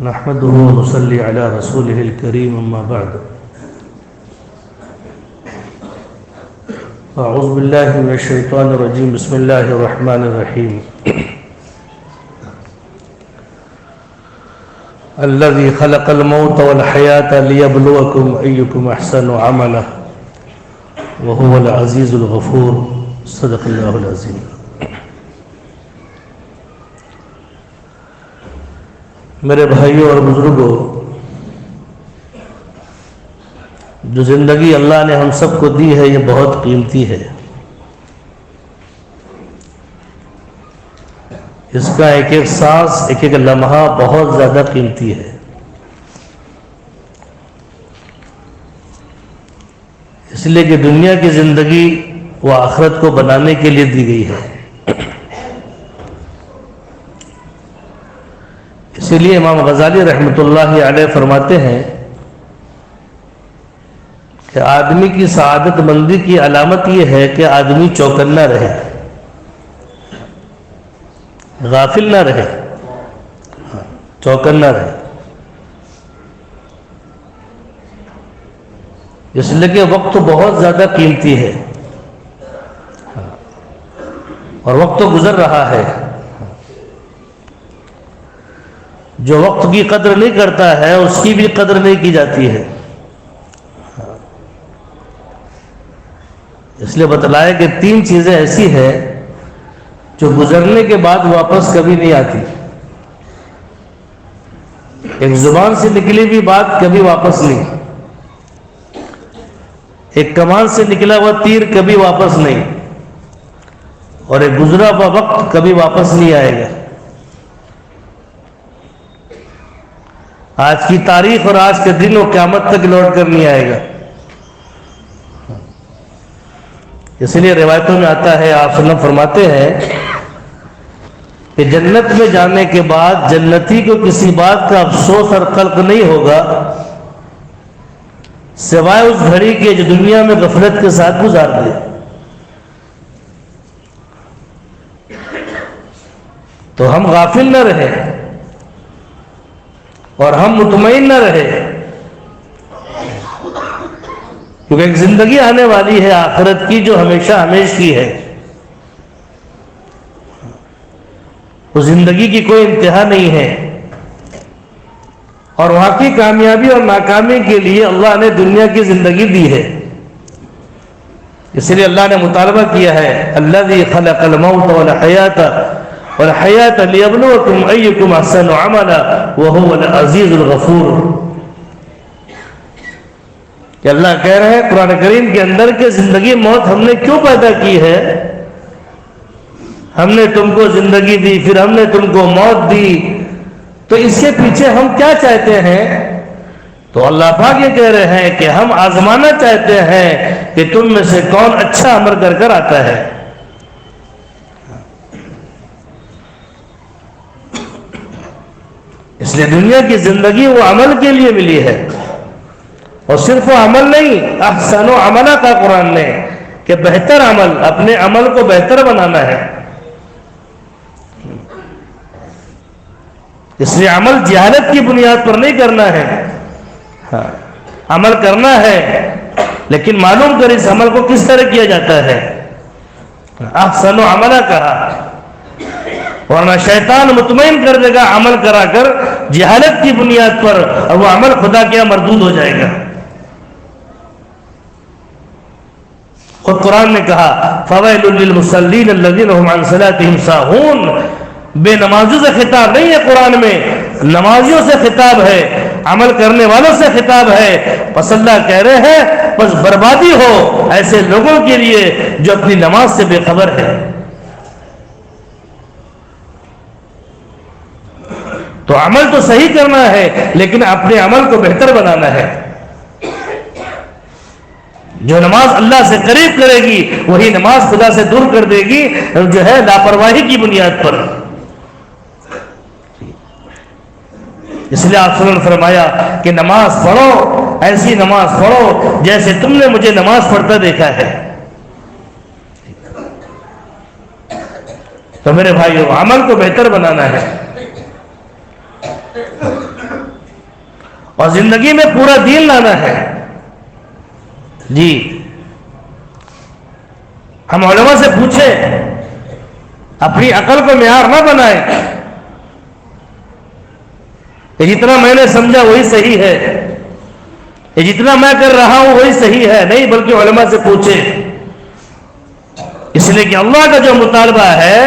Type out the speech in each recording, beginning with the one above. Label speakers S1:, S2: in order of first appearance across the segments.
S1: نحمده ونصلي على رسوله الكريم اما بعد اعوذ بالله من الشيطان الرجيم بسم الله الرحمن الرحيم الذي خلق الموت والحياة ليبلوكم أيكم أحسن عملا وهو العزيز الغفور صدق الله العظيم۔ میرے بھائیوں اور بزرگوں، جو زندگی اللہ نے ہم سب کو دی ہے یہ بہت قیمتی ہے۔ اس کا ایک ایک سانس، ایک ایک لمحہ بہت زیادہ قیمتی ہے۔ اس لیے کہ دنیا کی زندگی وہ آخرت کو بنانے کے لیے دی گئی ہے۔ اسی لیے امام غزالی رحمۃ اللہ علیہ فرماتے ہیں کہ آدمی کی سعادت مندی کی علامت یہ ہے کہ آدمی چوکنا رہے، غافل نہ رہے، چوکنا رہے۔ اس لیے کہ وقت بہت زیادہ قیمتی ہے اور وقت تو گزر رہا ہے۔ جو وقت کی قدر نہیں کرتا ہے اس کی بھی قدر نہیں کی جاتی ہے۔ اس لیے بتلایا کہ 3 چیزیں ایسی ہیں جو گزرنے کے بعد واپس کبھی نہیں آتی۔ ایک زبان سے نکلی ہوئی بات کبھی واپس نہیں، ایک کمان سے نکلا ہوا تیر کبھی واپس نہیں، اور ایک گزرا ہوا وقت کبھی واپس نہیں آئے گا۔ آج کی تاریخ اور آج کے دن وہ قیامت تک لوٹ کر نہیں آئے گا۔ اس لیے روایتوں میں آتا ہے، آپ صلی اللہ علیہ وسلم فرماتے ہیں کہ جنت میں جانے کے بعد جنتی کو کسی بات کا افسوس اور قلق نہیں ہوگا سوائے اس گھڑی کے جو دنیا میں غفلت کے ساتھ گزار دے۔ تو ہم غافل نہ رہے اور ہم مطمئن نہ رہے، کیونکہ ایک زندگی آنے والی ہے آخرت کی جو ہمیشہ ہمیش کی ہے۔ اس زندگی کی کوئی انتہا نہیں ہے، اور وہاں کی کامیابی اور ناکامی کے لیے اللہ نے دنیا کی زندگی دی ہے۔ اس لیے اللہ نے مطالبہ کیا ہے، الذی خلق الموت والحیات والحیات لیبلوکم ایکم احسن عملا وہو العزیز الغفور۔ کہ اللہ کہہ رہے ہیں قرآن کریم کے اندر کہ زندگی موت ہم نے کیوں پیدا کی ہے؟ ہم نے تم کو زندگی دی، پھر ہم نے تم کو موت دی، تو اس کے پیچھے ہم کیا چاہتے ہیں؟ تو اللہ پاک یہ کہہ رہے ہیں کہ ہم آزمانا چاہتے ہیں کہ تم میں سے کون اچھا عمل کر کر آتا ہے۔ اس لیے دنیا کی زندگی وہ عمل کے لیے ملی ہے، اور صرف وہ عمل نہیں، احسن و عملہ کا قرآن نے کہ بہتر عمل، اپنے عمل کو بہتر بنانا ہے۔ اس لیے عمل جہالت کی بنیاد پر نہیں کرنا ہے، عمل کرنا ہے لیکن معلوم کر اس عمل کو کس طرح کیا جاتا ہے۔ احسن و عملہ کہا، ورنہ شیطان مطمئن کر دے گا عمل کرا کر جہالت کی بنیاد پر، اور وہ عمل خدا کیا مردود ہو جائے گا۔ خود قرآن نے کہا فَوَيْلٌ لِّلْمُصَلِّينَ الَّذِينَ هُمْ عَنْ صَلَاتِهِمْ سَاهُونَ۔ بے نمازیوں سے خطاب نہیں ہے قرآن میں، نمازیوں سے خطاب ہے، عمل کرنے والوں سے خطاب ہے۔ پس اللہ کہہ رہے ہیں بس بربادی ہو ایسے لوگوں کے لیے جو اپنی نماز سے بے خبر ہے۔ تو عمل تو صحیح کرنا ہے لیکن اپنے عمل کو بہتر بنانا ہے۔ جو نماز اللہ سے قریب کرے گی وہی نماز خدا سے دور کر دے گی، جو ہے لاپرواہی کی بنیاد پر۔ اس لیے آپ صلی اللہ علیہ وسلم نے فرمایا کہ نماز پڑھو، ایسی نماز پڑھو جیسے تم نے مجھے نماز پڑھتا دیکھا ہے۔ تو میرے بھائیو عمل کو بہتر بنانا ہے۔ اور زندگی میں پورا دین لانا ہے. جی ہم علماء سے پوچھیں، اپنی عقل کو معیار نہ بنائیں کہ جتنا میں نے سمجھا وہی صحیح ہے، یہ جتنا میں کر رہا ہوں وہی صحیح ہے. نہیں، بلکہ علماء سے پوچھیں. اس لیے کہ اللہ کا جو مطالبہ ہے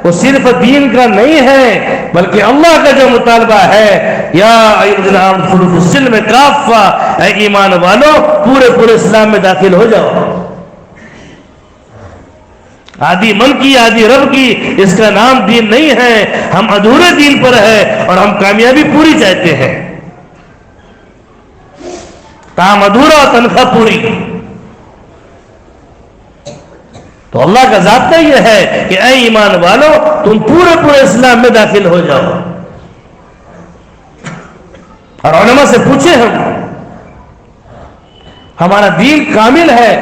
S1: وہ صرف دین کا نہیں ہے، بلکہ اللہ کا جو مطالبہ ہے، یا ایھا الذین آمنوا ادخلوا فی السلم کافہ، اے ایمان والو پورے اسلام میں داخل ہو جاؤ. آدھی من کی آدھی رب کی، اس کا نام دین نہیں ہے. ہم ادھورے دین پر ہے اور ہم کامیابی پوری چاہتے ہیں. کام ادھورا اور تنخواہ پوری. تو اللہ کا ضابطہ یہ ہے کہ اے ایمان والو تم پورے اسلام میں داخل ہو جاؤ. اور علماء سے پوچھیں، ہمارا دین کامل ہے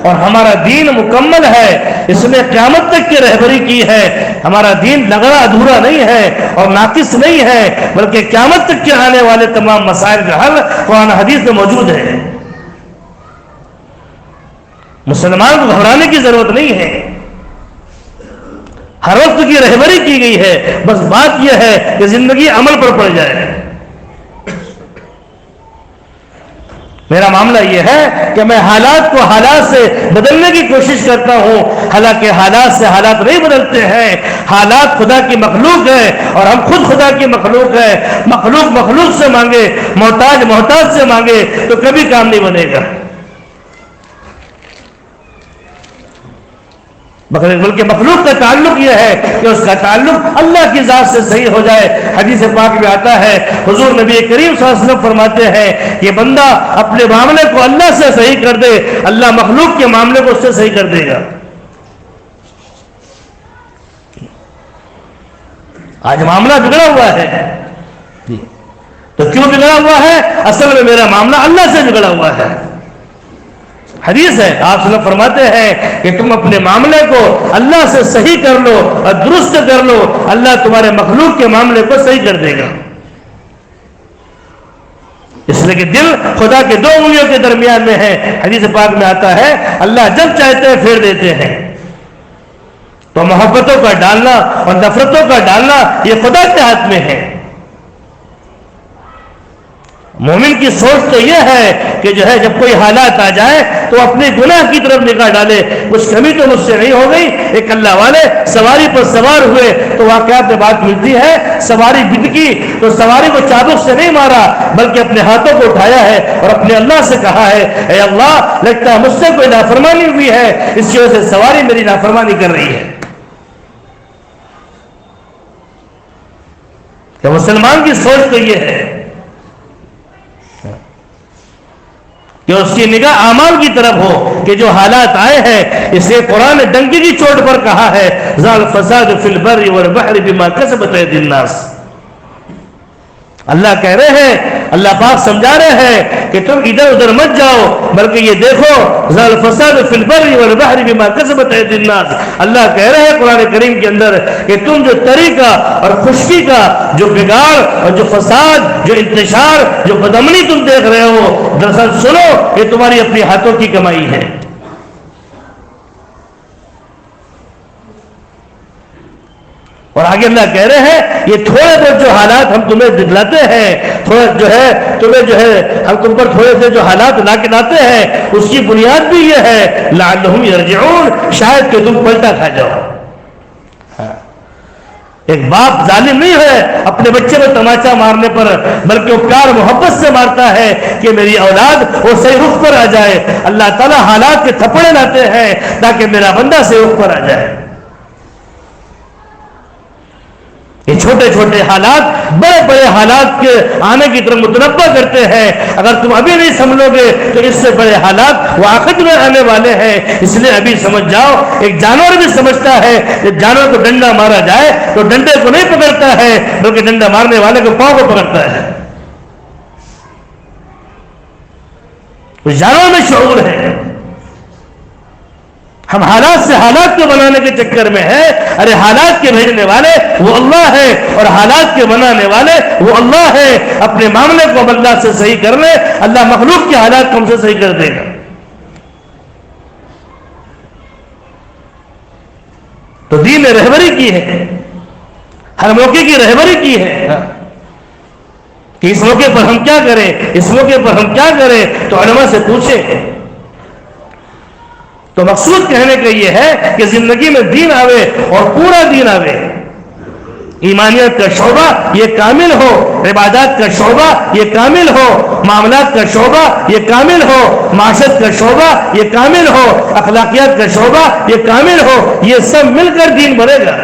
S1: اور ہمارا دین مکمل ہے، اس نے قیامت تک کی رہبری کی ہے. ہمارا دین لگڑا ادھورا نہیں ہے اور ناقص نہیں ہے، بلکہ قیامت تک کے آنے والے تمام مسائل کا حل قرآن حدیث میں موجود ہے. مسلمان کو گھبرانے کی ضرورت نہیں ہے، ہر وقت کی رہبری کی گئی ہے. بس بات یہ ہے کہ زندگی عمل پر پڑ جائے. میرا معاملہ یہ ہے کہ میں حالات کو حالات سے بدلنے کی کوشش کرتا ہوں، حالانکہ حالات سے حالات نہیں بدلتے ہیں. حالات خدا کی مخلوق ہے اور ہم خود خدا کی مخلوق ہے. مخلوق سے مانگے، محتاج سے مانگے تو کبھی کام نہیں بنے گا. بلکہ مخلوق کا تعلق یہ ہے کہ اس کا تعلق اللہ کی ذات سے صحیح ہو جائے. حدیث پاک میں آتا ہے، حضور نبی کریم صلی اللہ علیہ وسلم فرماتے ہیں کہ بندہ اپنے معاملے کو اللہ سے صحیح کر دے، اللہ مخلوق کے معاملے کو اس سے صحیح کر دے گا. آج معاملہ بگڑا ہوا ہے، تو کیوں بگڑا ہوا ہے؟ اصل میں میرا معاملہ اللہ سے بگڑا ہوا ہے. حدیث ہے، آپ صلی اللہ علیہ وسلم فرماتے ہیں کہ تم اپنے معاملے کو اللہ سے صحیح کر لو اور درست کر لو، اللہ تمہارے مخلوق کے معاملے کو صحیح کر دے گا. اس لیے کہ دل خدا کے دو انگلیوں کے درمیان میں ہے. حدیث پاک میں آتا ہے اللہ جب چاہتے ہیں پھیر دیتے ہیں. تو محبتوں کا ڈالنا اور نفرتوں کا ڈالنا یہ خدا کے ہاتھ میں ہے. مومن کی سوچ تو یہ ہے کہ جو ہے جب کوئی حالات آ جائے تو اپنے گناہ کی طرف نگاہ ڈالے. کچھ کمی تو مجھ سے نہیں ہو گئی. ایک اللہ والے سواری پر سوار ہوئے تو واقعات میں بات ملتی ہے، سواری بندکی تو سواری کو چابک سے نہیں مارا بلکہ اپنے ہاتھوں کو اٹھایا ہے اور اپنے اللہ سے کہا ہے، اے اللہ لگتا ہے مجھ سے کوئی نافرمانی ہوئی ہے، اس کی وجہ سے سواری میری نافرمانی کر رہی ہے. کہ مسلمان کی سوچ تو یہ ہے کہ اس کی نگاہ اعمال کی طرف ہو کہ جو حالات آئے ہیں. اس لیے قرآن نے ڈنکی کی چوٹ پر کہا ہے، ظہر الفساد فی البر والبحر بما کسبت ایدی الناس. اللہ کہہ رہے ہیں، اللہ پاک سمجھا رہے ہیں کہ تم ادھر ادھر مت جاؤ بلکہ یہ دیکھو ظہر الفساد فی البر والبحر بما کسبت ایدی الناس. اللہ کہہ رہے ہیں قرآن کریم کے اندر کہ تم جو تری کا اور خشکی کا جو بگاڑ اور جو فساد، جو انتشار، جو بدامنی تم دیکھ رہے ہو، دراصل سنو یہ تمہاری اپنی ہاتھوں کی کمائی ہے. اور آگے اللہ کہہ رہے ہیں یہ تھوڑے بہت جو حالات ہم تمہیں دکھلاتے ہیں، تھوڑا جو ہے تمہیں جو ہے ہم تم پر تھوڑے سے جو حالات لا کے لاتے ہیں، اس کی بنیاد بھی یہ ہے لعلہم یرجعون، شاید کہ تم پلٹا کھا جاؤ. ایک باپ ظالم نہیں ہے اپنے بچے کو تماچا مارنے پر، بلکہ وہ پیار محبت سے مارتا ہے کہ میری اولاد وہ صحیح رخ پر آ جائے. اللہ تعالیٰ حالات کے تھپڑے لاتے ہیں تاکہ میرا بندہ صحیح رخ پر آ جائے. یہ چھوٹے چھوٹے حالات بڑے بڑے حالات کے آنے کی طرف متنبع کرتے ہیں. اگر تم ابھی نہیں سمجھو گے تو اس سے بڑے حالات وہ آخرت میں آنے والے ہیں. اس لیے ابھی سمجھ جاؤ. ایک جانور بھی سمجھتا ہے کہ جانور کو ڈنڈا مارا جائے تو ڈنڈے کو نہیں پکڑتا ہے بلکہ ڈنڈا مارنے والے کو پاؤں کو پکڑتا ہے. اس جانور میں شعور ہے. ہم حالات سے حالات کو بنانے کے چکر میں ہیں. ارے حالات کے بھیجنے والے وہ اللہ ہے اور حالات کے بنانے والے وہ اللہ ہے. اپنے معاملے کو اللہ سے صحیح کر لے, اللہ مخلوق کے حالات کو ہم سے صحیح کر دے گا. تو دین نے رہبری کی ہے, ہر موقع کی رہبری کی ہے کہ اس موقع پر ہم کیا کریں, اس موقع پر ہم کیا کریں. تو علماء سے پوچھیں. تو مقصود کہنے کا یہ ہے کہ زندگی میں دین آوے اور پورا دین آوے. ایمانیت کا شعبہ یہ کامل ہو, عبادات کا شعبہ یہ کامل ہو, معاملات کا شعبہ یہ کامل ہو, معاشرت کا شعبہ یہ کامل ہو, اخلاقیات کا شعبہ یہ کامل ہو. یہ سب مل کر دین بنے گا.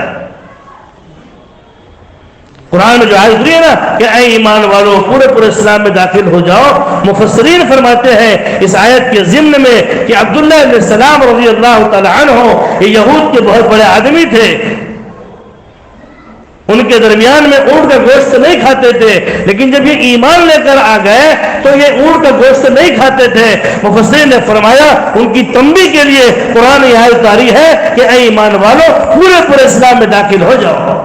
S1: قرآن میں جو آیت ہوئی ہے نا کہ اے ایمان والو پورے پورے اسلام میں داخل ہو جاؤ, مفسرین فرماتے ہیں اس آیت کے ضمن میں کہ عبداللہ بن سلام رضی اللہ تعالی عنہ یہ یہود کے بہت بڑے آدمی تھے. ان کے درمیان میں اونٹ کا گوشت نہیں کھاتے تھے, لیکن جب یہ ایمان لے کر آ گئے تو یہ اونٹ کا گوشت نہیں کھاتے تھے. مفسرین نے فرمایا ان کی تنبیہ کے لیے قرآن یہ آیت اتاری ہے کہ اے ایمان والو پورے پورے اسلام میں داخل ہو جاؤ.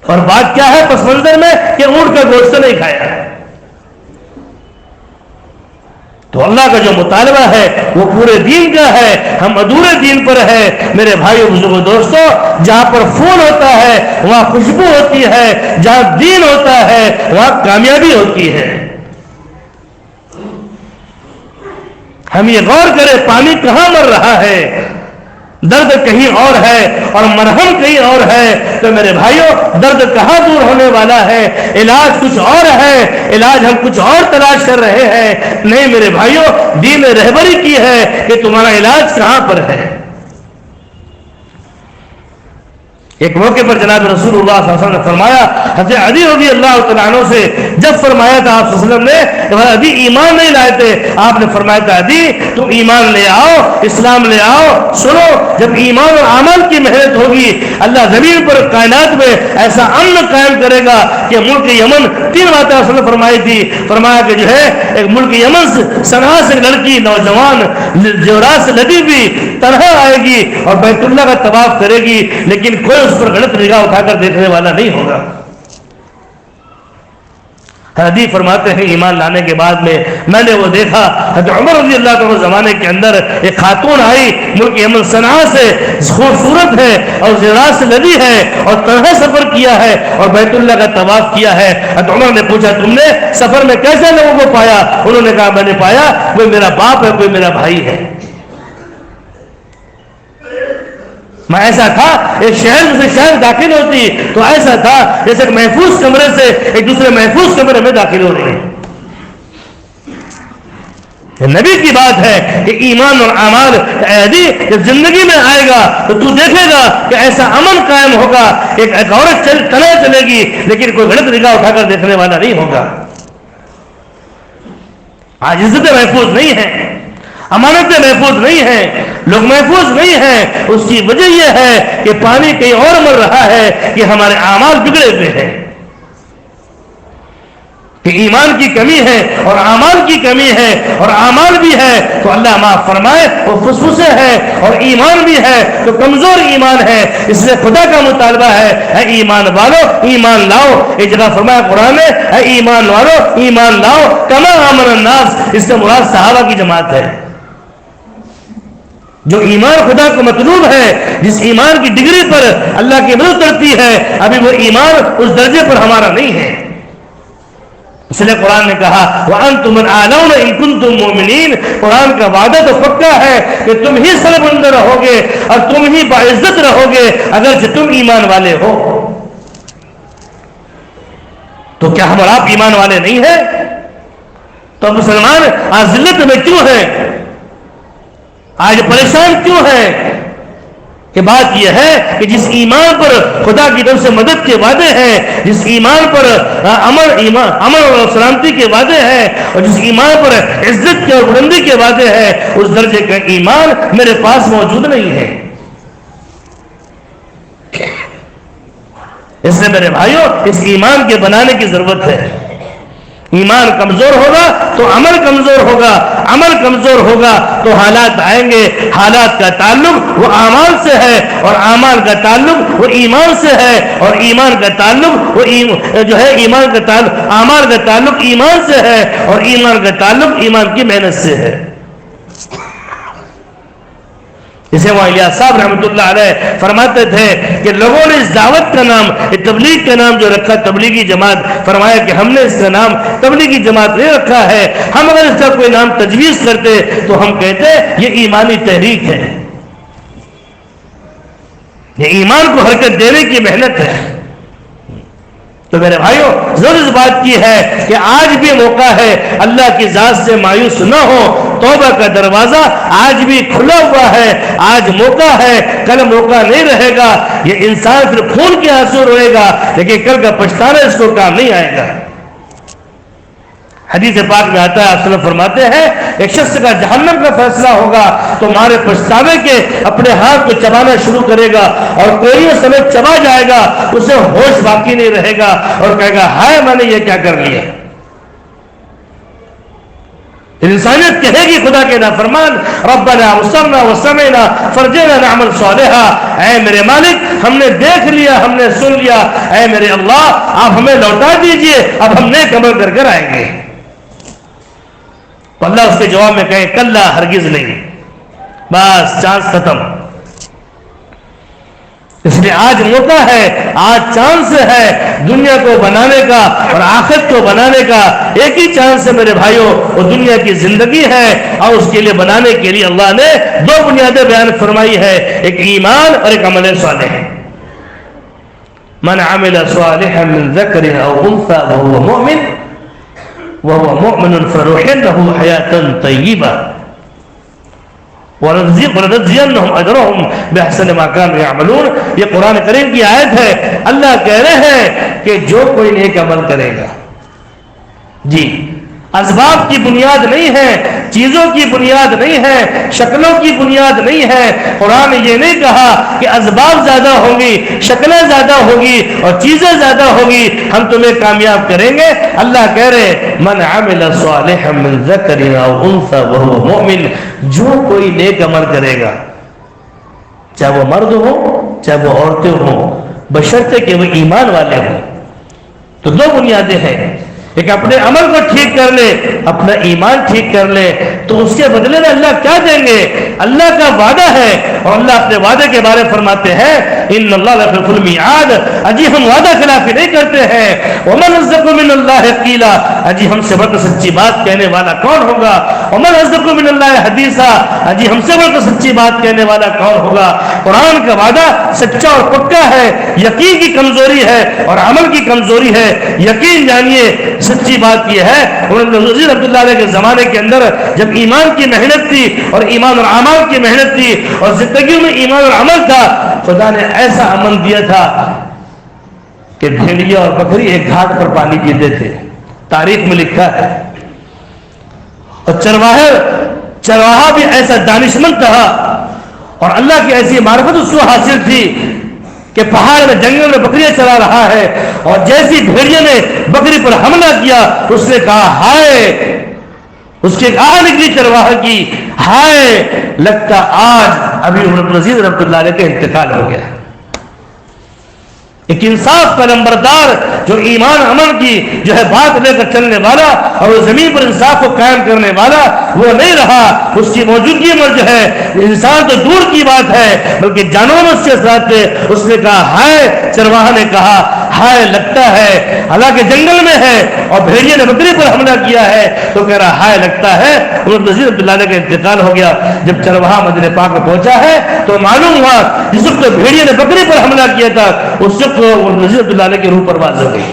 S1: اور بات کیا ہے پس منظر میں کہ اونٹ کا گوشت نہیں کھایا. تو اللہ کا جو مطالبہ ہے وہ پورے دین کا ہے, ہم ادھورے دین پر ہے. میرے بھائیو بزرگوں دوستو, جہاں پر پھول ہوتا ہے وہاں خوشبو ہوتی ہے, جہاں دین ہوتا ہے وہاں کامیابی ہوتی ہے. ہم یہ غور کریں پانی کہاں مر رہا ہے, درد کہیں اور ہے اور مرہم کہیں اور ہے. تو میرے بھائیوں درد کہاں دور ہونے والا ہے, علاج کچھ اور ہے, علاج ہم کچھ اور تلاش کر رہے ہیں. نہیں میرے بھائیوں, دین نے رہبری کی ہے کہ تمہارا علاج کہاں پر ہے. ایک موقع پر جناب رسول اللہ صلی اللہ علیہ وسلم نے فرمایا, حضرت علی رضی اللہ تعالیٰ عنہ سے جب فرمایا تھا آپ صلی اللہ علیہ وسلم نے کہ ابھی ایمان نہیں لائے تھے, آپ نے فرمایا تھا علی تم ایمان لے آؤ, اسلام لے آؤ. سنو, جب ایمان اور عمل کی محنت ہوگی اللہ زمین پر کائنات میں ایسا امن قائم کرے گا کہ ملک یمن 3 باتیں رسول نے فرمائی تھی. فرمایا کہ جو ہے ایک ملک یمن سے صنعا سے لڑکی نوجوان جورات سے لدی بھی تنہا آئے گی اور بیت اللہ کا طواف کرے گی, لیکن کوئی اس پر غلط نگاہ اٹھا کر دیکھنے والا نہیں ہوگا. حدیث فرماتے ہیں ایمان لانے کے بعد میں نے وہ دیکھا, حضرت عمر رضی اللہ عنہ زمانے کے اندر ایک خاتون آئی ملک یمن صنعا سے, خوبصورت ہے اور زیورات سے لدی ہے اور تنہا سفر کیا ہے اور بیت اللہ کا طواف کیا ہے. حضرت عمر نے پوچھا تم نے سفر میں کیسے لوگوں کو پایا؟ انہوں نے کہا میں نے پایا کوئی میرا باپ ہے, کوئی میرا بھائی ہے. میں ایسا تھا ایک شہر سے شہر داخل ہوتی تو ایسا تھا جیسے ایک محفوظ کمرے سے ایک دوسرے محفوظ کمرے میں داخل ہو رہے ہیں. نبی کی بات ہے کہ ایمان اور اعمال جب زندگی میں آئے گا تو تو دیکھے گا کہ ایسا امن قائم ہوگا, ایک عورت چلے گی لیکن کوئی غلط نگاہ اٹھا کر دیکھنے والا نہیں ہوگا. آج عزتیں محفوظ نہیں ہیں, امانتیں محفوظ نہیں ہیں, لوگ محفوظ نہیں ہیں. اس کی وجہ یہ ہے کہ پانی کہیں اور مر رہا ہے کہ ہمارے اعمال بگڑے ہوئے ہیں, کہ ایمان کی کمی ہے اور اعمال کی کمی ہے اور اعمال بھی ہے تو اللہ معاف فرمائے وہ فسفسے ہے اور ایمان بھی ہے تو کمزور ایمان ہے. اس لیے خدا کا مطالبہ ہے اے ایمان والو ایمان لاؤ. ایک جگہ فرمایا قرآن میں اے ایمان والو ایمان لاؤ کما آمن الناس, اس سے مراد صحابہ کی جماعت ہے. جو ایمان خدا کو مطلوب ہے, جس ایمان کی ڈگری پر اللہ کی مدد کرتی ہے, ابھی وہ ایمان اس درجے پر ہمارا نہیں ہے. اس لیے قرآن نے کہا وَأَنْتُمُ الْأَعْلَوْنَ إِن كُنتُم مُؤْمِنِينَ. قرآن کا وعدہ تو پکا ہے کہ تم ہی سربلند رہو گے اور تم ہی باعزت رہو گے اگرچہ تم ایمان والے ہو. تو کیا ہم اور آپ ایمان والے نہیں ہیں؟ تو مسلمان آج ذلت میں کیوں ہیں, آج پریشان کیوں ہے؟ کہ بات یہ ہے کہ جس ایمان پر خدا کی طرف سے مدد کے وعدے ہیں, جس ایمان پر امن اور سلامتی کے وعدے ہیں اور جس ایمان پر عزت کے اور بلندی کے وعدے ہیں, اس درجے کا ایمان میرے پاس موجود نہیں ہے. اس لیے میرے بھائیوں اس ایمان کے بنانے کی ضرورت ہے. ایمان کمزور ہوگا تو عمل کمزور ہوگا، عمل کمزور ہوگا تو حالات آئیں گے، حالات کا تعلق وہ اعمال سے ہے اور اعمال کا تعلق وہ ایمان سے ہے اور ایمان کا تعلق وہ جو ہے ایمان کا تعلق اعمال کا تعلق ایمان سے ہے اور ایمان کا تعلق ایمان کی محنت سے ہے۔ جسے وہ الیاس صاحب رحمۃ اللہ علیہ فرماتے تھے کہ لوگوں نے اس دعوت کا نام، تبلیغ کا نام جو رکھا تبلیغی جماعت، فرمایا کہ ہم نے اس کا نام تبلیغی جماعت نہیں رکھا ہے، ہم اگر اس کا کوئی نام تجویز کرتے تو ہم کہتے یہ ایمانی تحریک ہے، یہ ایمان کو حرکت دینے کی محنت ہے۔ تو میرے بھائیوں ضرور اس بات کی ہے کہ آج بھی موقع ہے، اللہ کی ذات سے مایوس نہ ہو، توبہ کا دروازہ آج بھی کھلا ہوا ہے، آج موقع ہے، کل موقع نہیں رہے گا۔ یہ انسان پھر خون کے آنسو روئے گا لیکن کل کا پچھتانا اس کو کام نہیں آئے گا۔ حدیث پاک میں آتا ہے، آپ صلی اللہ علیہ وسلم فرماتے ہیں ایک شخص کا جہنم کا فیصلہ ہوگا تو مارے پچھتاوے کے اپنے ہاتھ کو چبانا شروع کرے گا اور کوئی سمیت چبا جائے گا، اسے ہوش باقی نہیں رہے گا اور کہے گا ہائے میں نے یہ کیا کر لیا۔ انسانیت کہے گی خدا کے نافرمان ربنا ابصرنا وسمعنا فرجعنا نعمل صالحا، اے میرے مالک ہم نے دیکھ لیا، ہم نے سن لیا، اے میرے اللہ آپ ہمیں لوٹا دیجئے، اب ہم نیک عمل کر کر آئیں گے۔ تو اللہ اس کے جواب میں کہے کلا ہرگز نہیں، بس چانس ختم۔ اس لیے آج موقع ہے، آج چانس ہے دنیا کو بنانے کا اور آخرت کو بنانے کا، ایک ہی چانس ہے میرے بھائیوں، وہ دنیا کی زندگی ہے اور اس کے لیے بنانے کے لیے اللہ نے دو بنیادیں بیان فرمائی ہے، ایک ایمان اور ایک عمل صالح۔ من عمل صالحا من ذکر او انثى وهو مؤمن فنحييه حياة طيبة وَلَنَجْزِيَنَّهُمْ أَجْرَهُمْ بِأَحْسَنِ مَا كَانُوا يَعْمَلُونَ۔ یہ قرآن کریم کی آیت ہے، اللہ کہہ رہے ہیں کہ جو کوئی نیک عمل کرے گا، جی اسباب کی بنیاد نہیں ہے، چیزوں کی بنیاد نہیں ہے، شکلوں کی بنیاد نہیں ہے۔ قرآن یہ نہیں کہا کہ اسباب زیادہ ہوں گی، شکلیں زیادہ ہوگی اور چیزیں زیادہ ہوگی ہم تمہیں کامیاب کریں گے۔ اللہ کہہ رہے من عمل صالحا من ذکر او انثى وهو مؤمن، جو کوئی نیک عمل کرے گا، چاہے وہ مرد ہو چاہے وہ عورتیں ہوں، بشرطے کہ وہ ایمان والے ہوں۔ تو دو بنیادیں ہیں، ایک اپنے عمل کو ٹھیک کر لے، اپنا ایمان ٹھیک کر لے، تو اس کے بدلے میں اللہ کیا دیں گے؟ اللہ کا وعدہ ہے اور اللہ اپنے وعدے کے بارے فرماتے ہیں ان اللہ لَيُخْلِفُ الْمِيعَادَ، اجی ہم وعدہ خلافی نہیں کرتے ہیں۔ وَمَنْ أَصْدَقُ مِنَ اللَّهِ قِيلًا، اجی ہم سے بڑھ کر سچی بات کہنے والا کون ہوگا؟ وَمَنْ أَصْدَقُ مِنَ اللَّهِ حَدِيثًا، اجی ہم سے بڑھ کر سچی بات کہنے والا کون ہوگا؟ قرآن کا وعدہ سچا اور پکا ہے، یقین کی کمزوری ہے اور عمل کی کمزوری ہے۔ یقین جانیے سچی بات یہ ہے، حضرت عبداللہ علیہ کے زمانے کے اندر جب ایمان کی محنت تھی اور ایمان اور اعمال کی محنت تھی اور زندگی میں ایمان اور عمل تھا، خدا نے ایسا امن دیا تھا کہ بھیڑیا اور بکری ایک گھاٹ پر پانی پیتے تھے، تاریخ میں لکھا ہے۔ اور چرواہا بھی ایسا دانشمند تھا اور اللہ کی ایسی معرفت اس کو حاصل تھی کہ پہاڑ میں جنگل میں بکریاں چلا رہا ہے اور جیسی بھیڑیے نے بکری پر حملہ کیا اس نے کہا ہائے، اس کے آہ نکلی چرواہا کی، ہائے لگتا آج ابھی عمر العزیز رحمۃ اللہ علیہ کا انتقال ہو گیا۔ ایک انصاف کا نمبردار جو ایمان عمل کی جو ہے بات لے کر چلنے والا اور وہ زمین پر انصاف کو قائم کرنے والا وہ نہیں رہا، اس کی موجودگی میں جو ہے انسان تو دور کی بات ہے بلکہ جانوروں سے ساتھ تھے۔ اس نے کہا ہائے، چرواہا نے کہا ہائے لگتا ہے، حالانکہ جنگل میں ہے اور بھیڑیے نے بکری پر حملہ کیا ہے تو کہہ رہا ہائے لگتا ہے۔ عمر رضی اللہ عنہ کا انتقال ہو گیا۔ جب چرواہا مدینہ پاک میں پہنچا ہے تو معلوم ہوا جس وقت بھیڑیے نے بکری پر حملہ کیا تھا اس وقت عمر رضی اللہ عنہ کی روح پرواز ہو گئی۔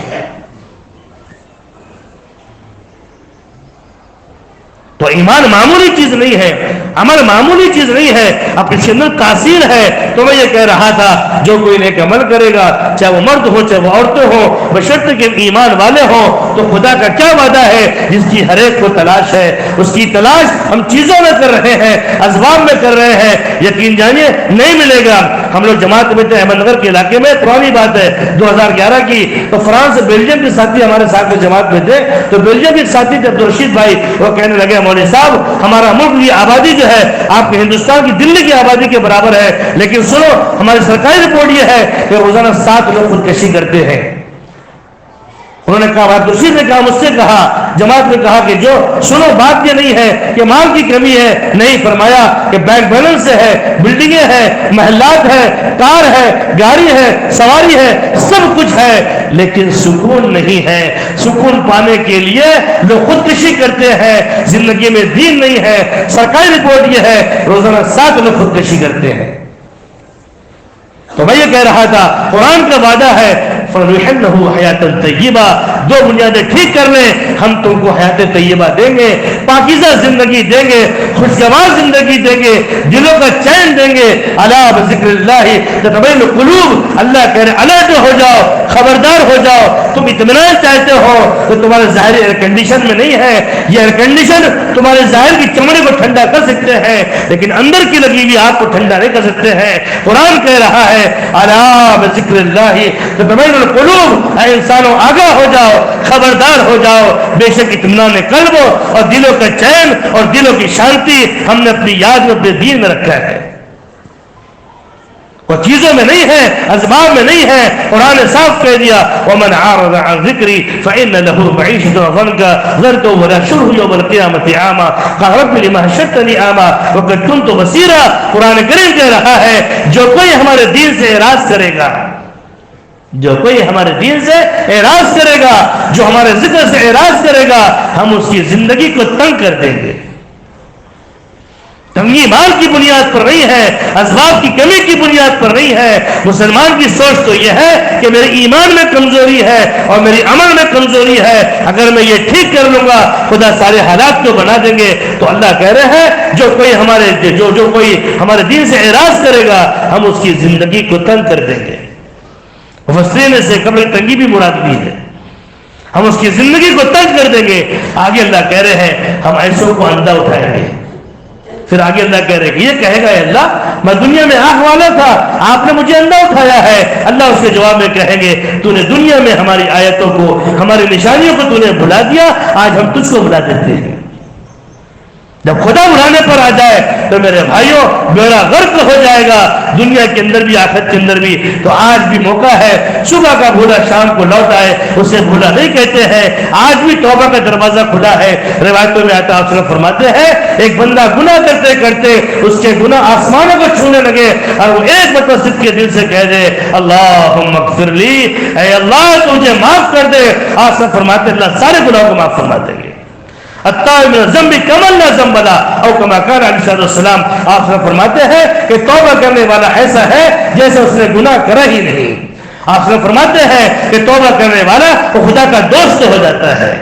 S1: تو ایمان معمولی چیز نہیں ہے، عمل معمولی چیز نہیں ہے، اب اس کے اندر تاثیر ہے. تو میں یہ کہہ رہا تھا جو کوئی نیک عمل کرے گا، چاہے وہ مرد ہو چاہے وہ عورتیں ہوں، بشرط کہ ایمان والے ہوں، تو خدا کا کیا وعدہ ہے جس کی ہر ایک کو تلاش ہے، اس کی تلاش ہم چیزوں میں کر رہے ہیں، اسباب میں کر رہے ہیں، یقین جانیے نہیں ملے گا. ہم لوگ جماعت میں تھے احمد نگر کے علاقے میں، پرانی بات ہے 2011 کی، تو فرانس سے بیلجیم کے ساتھی ہمارے ساتھ میں جماعت میں تھے. تو بیلجیم کے ساتھی تھے عبدالرشید بھائی، وہ کہنے لگے مولوی صاحب ہمارا ملک کی آبادی جو ہے آپ کے ہندوستان کی دلی کی آبادی کے برابر ہے، لیکن سنو ہماری سرکاری رپورٹ یہ ہے کہ روزانہ 7 لوگ خودکشی کرتے ہیں. انہوں نے کہا، عبدالرشید نے کہا، مجھ سے کہا، جماعت نے کہا کہ جو سنو بات یہ نہیں ہے کہ مال کی کمی ہے، نہیں، فرمایا کہ بینک بیلنس ہے، بلڈنگیں ہیں، محلات ہے، کار ہے، گاڑی ہے، سواری ہے، سب کچھ ہے، لیکن سکون نہیں ہے. سکون پانے کے لیے لوگ خودکشی کرتے ہیں، زندگی میں دین نہیں ہے. سرکاری رپورٹ یہ ہے روزانہ 7 لوگ خودکشی کرتے ہیں. تو میں یہ کہہ رہا تھا قرآن کا وعدہ ہے فَنُحِلُّهُ حَيَاةً طَيِّبَةً، 2 بنیادیں ٹھیک کر لیں ہم تم کو حیات طیبہ دیں گے، پاکیزہ زندگی دیں گے، خوشگوار زندگی دیں گے، دلوں کا چین دیں گے. الا بذکر اللہ تطمئن القلوب، اللہ کہہ رہے الرٹ ہو جاؤ، خبردار ہو جاؤ. تم اطمینان چاہتے ہو تو تمہارے ظاہر ایئر کنڈیشن میں نہیں ہے، یہ ایئر کنڈیشن تمہارے ظاہر کی چمڑے کو ٹھنڈا کر سکتے ہیں لیکن اندر کی لگی ہوئی آگ کو ٹھنڈا نہیں کر سکتے ہیں. قرآن کہہ رہا ہے الا بذکر اللہ تطمئن القلوب، اے انسانوں آگاہ ہو جاؤ، خبردار ہو جاؤ، بے شک اطمینان قلب اور دلوں کا چین اور دلوں کی شانتی ہم نے اپنی یاد میں اپنے دین میں رکھا ہے. وہ چیزوں میں نہیں ہے، اسباب میں نہیں ہے. قرآن نے صاف کہہ دیا وَمَنْ عَارَضَ عَنْ ذِكْرِي فَإِنَّ لَهُ مَعِيشَةً ضَنْكًا ذَرْتُهُ وَنَحْشُرُهُ يَوْمَ الْقِيَامَةِ أَعْمَى قَالَ رَبِّ لِمَ حَشَرْتَنِي أَعْمَى وَقَدْ كُنْتُ بَصِيرًا. قرآن کریم کہہ رہا ہے جو کوئی ہمارے دین سے اعراض کرے گا، جو کوئی ہمارے دین سے اعراض کرے گا، جو ہمارے ذکر سے اعراض کرے گا، ہم اس کی زندگی کو تنگ کر دیں گے. تنگی مال کی بنیاد پر نہیں ہے، اسباب کی کمی کی بنیاد پر نہیں ہے. مسلمان کی سوچ تو یہ ہے کہ میرے ایمان میں کمزوری ہے اور میری عمل میں کمزوری ہے، اگر میں یہ ٹھیک کر لوں گا خدا سارے حالات کو بنا دیں گے. تو اللہ کہہ رہے ہیں جو کوئی ہمارے دین سے اعراض کرے گا ہم اس کی زندگی کو تنگ کر دیں گے. مفسرین سے قبل تنگی بھی مراد بھی ہے، ہم اس کی زندگی کو تنگ کر دیں گے. آگے اللہ کہہ رہے ہیں ہم ایسوں کو اندھا اٹھائیں گے. پھر آگے اللہ کہہ رہے ہیں یہ کہے گا اے اللہ میں دنیا میں آنکھ والا تھا، آپ نے مجھے اندھا اٹھایا ہے. اللہ اس کے جواب میں کہیں گے تو نے دنیا میں ہماری آیتوں کو، ہماری نشانیوں کو تو نے بھلا دیا، آج ہم تجھ کو بلا دیتے ہیں. جب خدا بلانے پر آ جائے تو میرے بھائیوں بیڑا غرق ہو جائے گا، دنیا کے اندر بھی آخرت کے اندر بھی. تو آج بھی موقع ہے، صبح کا بھولا شام کو لوٹ آئے، اسے بھولا نہیں کہتے ہیں. آج بھی توبہ کا دروازہ کھلا ہے. روایتوں میں آتا آپ فرماتے ہیں ایک بندہ گناہ کرتے کرتے اس کے گناہ آسمانوں کو چھونے لگے اور وہ ایک مرتبہ صدق کے دل سے کہہ دے اللہم اغفر لی، اے اللہ تو مجھے معاف کر دے. آپ فرماتے اللہ سارے گناہوں کو معاف فرما دیں گے. التائب من الذنب کمن لا ذنب له، او کما قال علیہ السلام. آپ فرماتے ہیں کہ توبہ کرنے والا ایسا ہے جیسے اس نے گناہ کرا ہی نہیں. آپ فرماتے ہیں کہ توبہ کرنے والا وہ خدا کا دوست ہو جاتا ہے.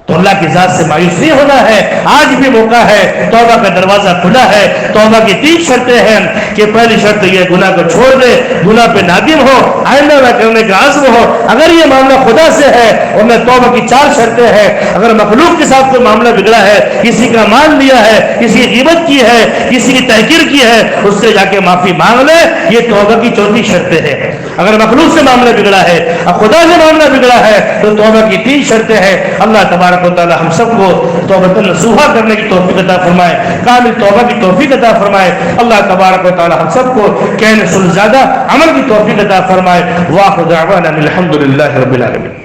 S1: تو اللہ کی ذات سے مایوس نہیں ہونا ہے. آج بھی موقع ہے، توبہ کا دروازہ کھلا ہے. توبہ کی 3 شرطیں ہیں کہ پہلی شرط یہ گناہ کو چھوڑ دے، گناہ پہ نادم ہو، آئندہ نہ کرنے کا عزم ہو. اگر یہ معاملہ خدا سے ہے اور میں توبہ کی 4 شرطیں ہیں. اگر مخلوق کے ساتھ کوئی معاملہ بگڑا ہے، کسی کا مال لیا ہے، کسی کی غیبت کی ہے، کسی کی تحقیر کی ہے، اس سے جا کے معافی مانگ لے. یہ توبہ کی 4 شرطیں ہیں. اگر مخلوق سے معاملہ بگڑا ہے اور خدا سے معاملہ بگڑا ہے تو توبہ کی 3 شرطیں ہیں. اللہ تبارک و تعالی ہم سب کو توبہ نصوحہ کرنے کی توفیق عطا فرمائے، کامل توبہ کی توفیق عطا فرمائے. اللہ تبارک و تعالی ہم سب کو کہنے سے زیادہ عمل کی توفیق عطا فرمائے. واخر دعوانا الحمد للہ رب العالمین.